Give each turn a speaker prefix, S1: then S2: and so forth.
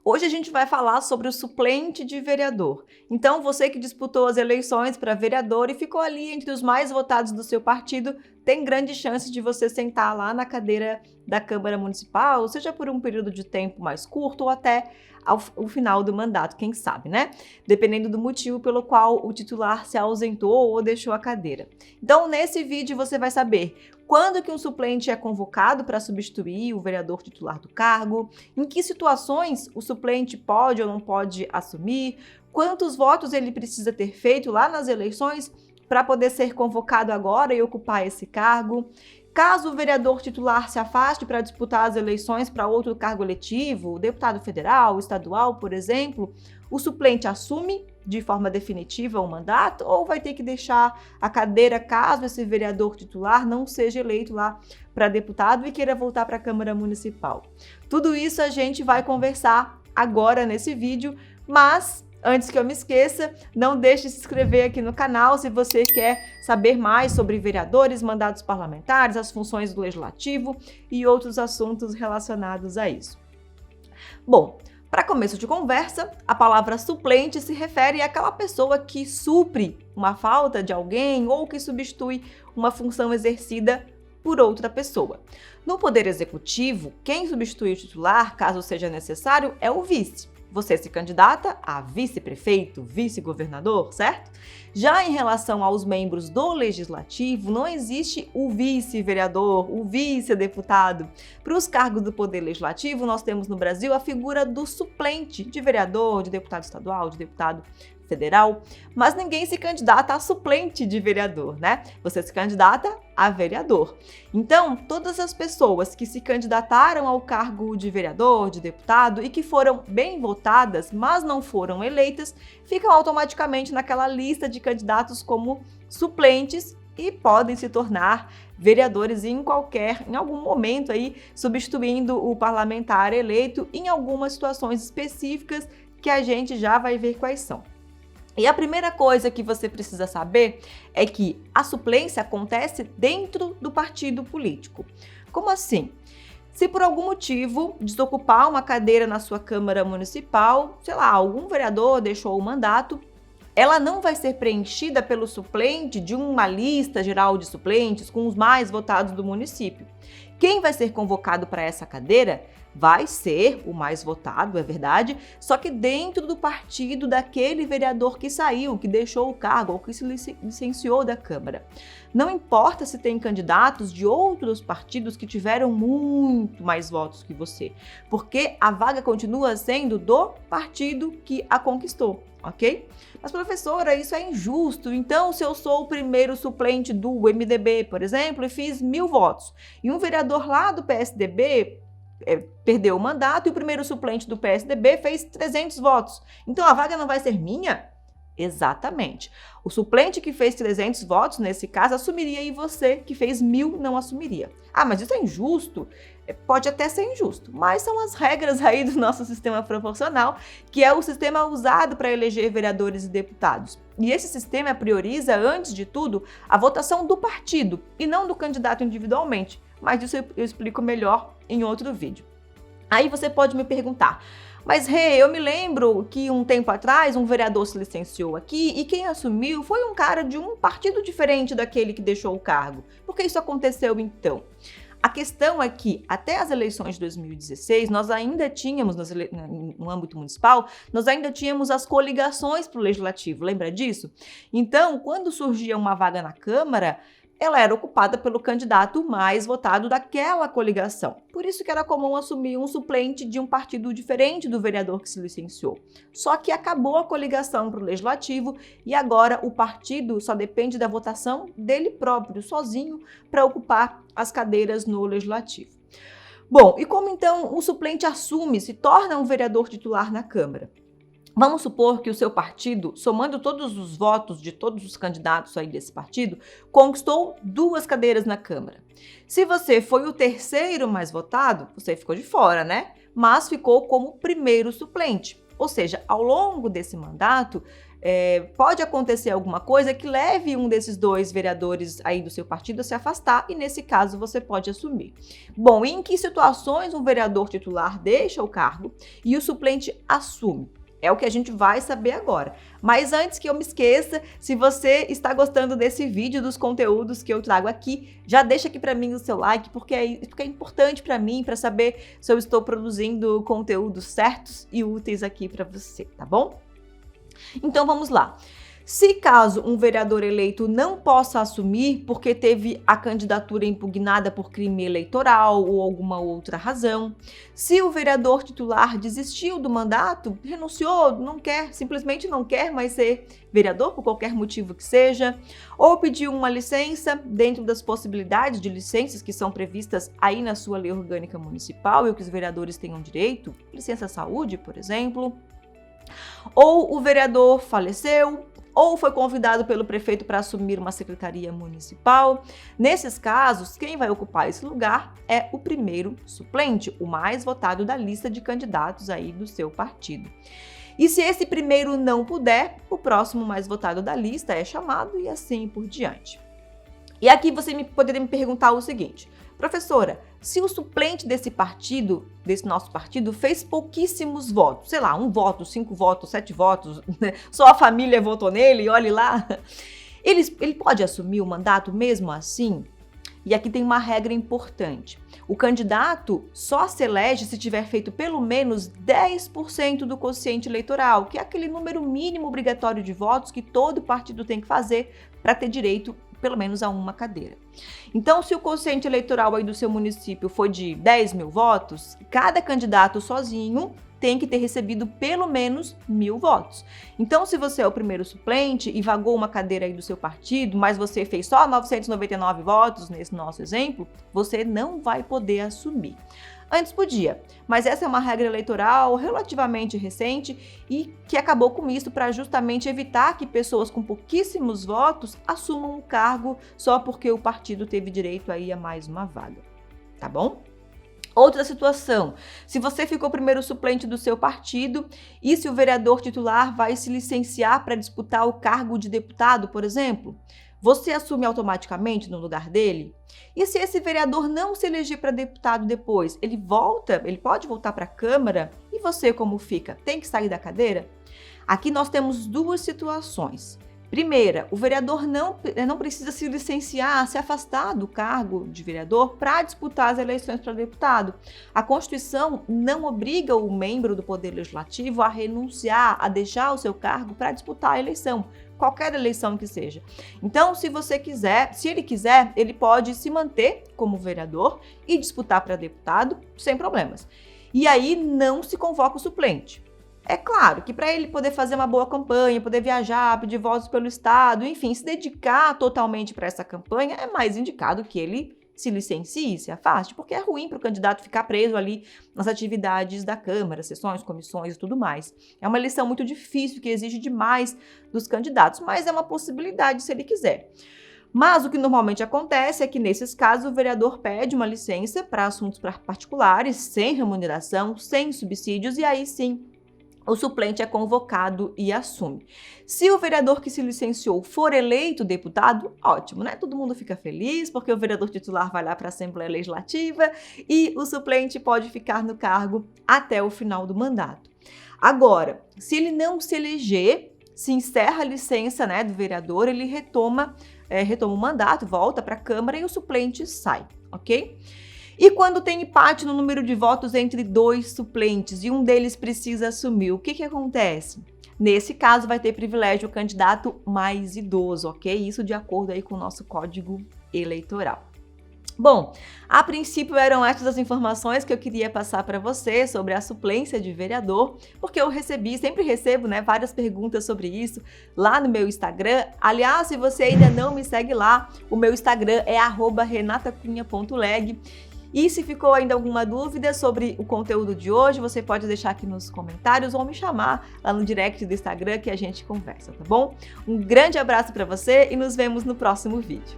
S1: Hoje a gente vai falar sobre o suplente de vereador. Então, você que disputou as eleições para vereador e ficou ali entre os mais votados do seu partido, tem grande chance de você sentar lá na cadeira da Câmara Municipal, seja por um período de tempo mais curto ou até o final do mandato, quem sabe, né? Dependendo do motivo pelo qual o titular se ausentou ou deixou a cadeira. Então, nesse vídeo você vai saber quando que um suplente é convocado para substituir o vereador titular do cargo, em que situações o suplente pode ou não pode assumir, quantos votos ele precisa ter feito lá nas eleições para poder ser convocado agora e ocupar esse cargo. Caso o vereador titular se afaste para disputar as eleições para outro cargo eletivo, deputado federal, estadual, por exemplo, o suplente assume de forma definitiva o mandato ou vai ter que deixar a cadeira caso esse vereador titular não seja eleito lá para deputado e queira voltar para a Câmara Municipal. Tudo isso a gente vai conversar agora nesse vídeo, mas antes que eu me esqueça, não deixe de se inscrever aqui no canal se você quer saber mais sobre vereadores, mandatos parlamentares, as funções do Legislativo e outros assuntos relacionados a isso. Bom, para começo de conversa, a palavra suplente se refere àquela pessoa que supre uma falta de alguém ou que substitui uma função exercida por outra pessoa. No Poder Executivo, quem substitui o titular, caso seja necessário, é o vice. Você se candidata a vice-prefeito, vice-governador, certo? Já em relação aos membros do Legislativo, não existe o vice-vereador, o vice-deputado. Para os cargos do Poder Legislativo, nós temos no Brasil a figura do suplente de vereador, de deputado estadual, de deputado federal, mas ninguém se candidata a suplente de vereador, né? Você se candidata a vereador. Então, todas as pessoas que se candidataram ao cargo de vereador, de deputado e que foram bem votadas, mas não foram eleitas, ficam automaticamente naquela lista de candidatos como suplentes e podem se tornar vereadores em algum momento aí, substituindo o parlamentar eleito em algumas situações específicas que a gente já vai ver quais são. E a primeira coisa que você precisa saber é que a suplência acontece dentro do partido político. Como assim? Se por algum motivo desocupar uma cadeira na sua Câmara Municipal, sei lá, algum vereador deixou o mandato, ela não vai ser preenchida pelo suplente de uma lista geral de suplentes com os mais votados do município. Quem vai ser convocado para essa cadeira vai ser o mais votado, é verdade, só que dentro do partido daquele vereador que saiu, que deixou o cargo ou que se licenciou da Câmara. Não importa se tem candidatos de outros partidos que tiveram muito mais votos que você, porque a vaga continua sendo do partido que a conquistou. Ok? Mas, professora, isso é injusto. Então, se eu sou o primeiro suplente do MDB, por exemplo, e fiz 1000 votos, e um vereador lá do PSDB perdeu o mandato e o primeiro suplente do PSDB fez 300 votos, então a vaga não vai ser minha? Exatamente. O suplente que fez 300 votos, nesse caso, assumiria e você que fez 1000 não assumiria. Ah, mas isso é injusto? Pode até ser injusto, mas são as regras aí do nosso sistema proporcional, que é o sistema usado para eleger vereadores e deputados. E esse sistema prioriza, antes de tudo, a votação do partido e não do candidato individualmente. Mas isso eu explico melhor em outro vídeo. Aí você pode me perguntar, mas eu me lembro que um tempo atrás um vereador se licenciou aqui e quem assumiu foi um cara de um partido diferente daquele que deixou o cargo. Por que isso aconteceu então? A questão é que, até as eleições de 2016, nós ainda tínhamos, no âmbito municipal, nós ainda tínhamos as coligações para o Legislativo, lembra disso? Então, quando surgia uma vaga na Câmara, ela era ocupada pelo candidato mais votado daquela coligação. Por isso que era comum assumir um suplente de um partido diferente do vereador que se licenciou. Só que acabou a coligação para o Legislativo e agora o partido só depende da votação dele próprio, sozinho, para ocupar as cadeiras no Legislativo. Bom, e como então o suplente assume, se torna um vereador titular na Câmara? Vamos supor que o seu partido, somando todos os votos de todos os candidatos aí desse partido, conquistou 2 cadeiras na Câmara. Se você foi o terceiro mais votado, você ficou de fora, né? Mas ficou como primeiro suplente. Ou seja, ao longo desse mandato, pode acontecer alguma coisa que leve um desses 2 vereadores aí do seu partido a se afastar e nesse caso você pode assumir. Bom, em que situações um vereador titular deixa o cargo e o suplente assume? É o que a gente vai saber agora. Mas antes que eu me esqueça, se você está gostando desse vídeo, dos conteúdos que eu trago aqui, já deixa aqui para mim o seu like, porque é importante para mim, para saber se eu estou produzindo conteúdos certos e úteis aqui para você, tá bom? Então vamos lá. Se caso um vereador eleito não possa assumir porque teve a candidatura impugnada por crime eleitoral ou alguma outra razão, se o vereador titular desistiu do mandato, renunciou, não quer, simplesmente não quer mais ser vereador por qualquer motivo que seja, ou pediu uma licença dentro das possibilidades de licenças que são previstas aí na sua lei orgânica municipal e o que os vereadores tenham direito, licença saúde, por exemplo, ou o vereador faleceu, ou foi convidado pelo prefeito para assumir uma secretaria municipal. Nesses casos, quem vai ocupar esse lugar é o primeiro suplente, o mais votado da lista de candidatos aí do seu partido. E se esse primeiro não puder, o próximo mais votado da lista é chamado e assim por diante. E aqui você poderia me perguntar o seguinte: professora, se o suplente desse nosso partido, fez pouquíssimos votos, sei lá, 1 voto, 5 votos, 7 votos, né? Só a família votou nele, olhe lá, ele pode assumir o mandato mesmo assim? E aqui tem uma regra importante. O candidato só se elege se tiver feito pelo menos 10% do quociente eleitoral, que é aquele número mínimo obrigatório de votos que todo partido tem que fazer para ter direito pelo menos a uma cadeira. Então, se o quociente eleitoral aí do seu município foi de 10 mil votos, cada candidato sozinho tem que ter recebido pelo menos 1.000 votos. Então, se você é o primeiro suplente e vagou uma cadeira aí do seu partido, mas você fez só 999 votos, nesse nosso exemplo, você não vai poder assumir. Antes podia, mas essa é uma regra eleitoral relativamente recente e que acabou com isso para justamente evitar que pessoas com pouquíssimos votos assumam um cargo só porque o partido teve direito aí a mais uma vaga, tá bom? Outra situação, se você ficou primeiro suplente do seu partido e se o vereador titular vai se licenciar para disputar o cargo de deputado, por exemplo, você assume automaticamente no lugar dele? E se esse vereador não se eleger para deputado depois, ele pode voltar para a Câmara e você como fica? Tem que sair da cadeira? Aqui nós temos 2 situações. Primeira, o vereador não precisa se licenciar, se afastar do cargo de vereador para disputar as eleições para deputado. A Constituição não obriga o membro do Poder Legislativo a renunciar, a deixar o seu cargo para disputar a eleição, qualquer eleição que seja. Então, se ele quiser, ele pode se manter como vereador e disputar para deputado sem problemas. E aí não se convoca o suplente. É claro que para ele poder fazer uma boa campanha, poder viajar, pedir votos pelo estado, enfim, se dedicar totalmente para essa campanha, é mais indicado que ele se licencie, se afaste, porque é ruim para o candidato ficar preso ali nas atividades da Câmara, sessões, comissões e tudo mais. É uma eleição muito difícil, que exige demais dos candidatos, mas é uma possibilidade se ele quiser. Mas o que normalmente acontece é que, nesses casos, o vereador pede uma licença para assuntos particulares, sem remuneração, sem subsídios, e aí sim, o suplente é convocado e assume. Se o vereador que se licenciou for eleito deputado, ótimo, né? Todo mundo fica feliz, porque o vereador titular vai lá para a Assembleia Legislativa e o suplente pode ficar no cargo até o final do mandato. Agora, se ele não se eleger, se encerra a licença, né, do vereador, ele retoma o mandato, volta para a Câmara e o suplente sai, ok? E quando tem empate no número de votos entre 2 suplentes e um deles precisa assumir, o que acontece? Nesse caso, vai ter privilégio o candidato mais idoso, ok? Isso de acordo aí com o nosso Código Eleitoral. Bom, a princípio eram essas as informações que eu queria passar para você sobre a suplência de vereador, porque eu sempre recebo, né, várias perguntas sobre isso lá no meu Instagram. Aliás, se você ainda não me segue lá, o meu Instagram é @renatacunha.leg. E se ficou ainda alguma dúvida sobre o conteúdo de hoje, você pode deixar aqui nos comentários ou me chamar lá no direct do Instagram que a gente conversa, tá bom? Um grande abraço para você e nos vemos no próximo vídeo.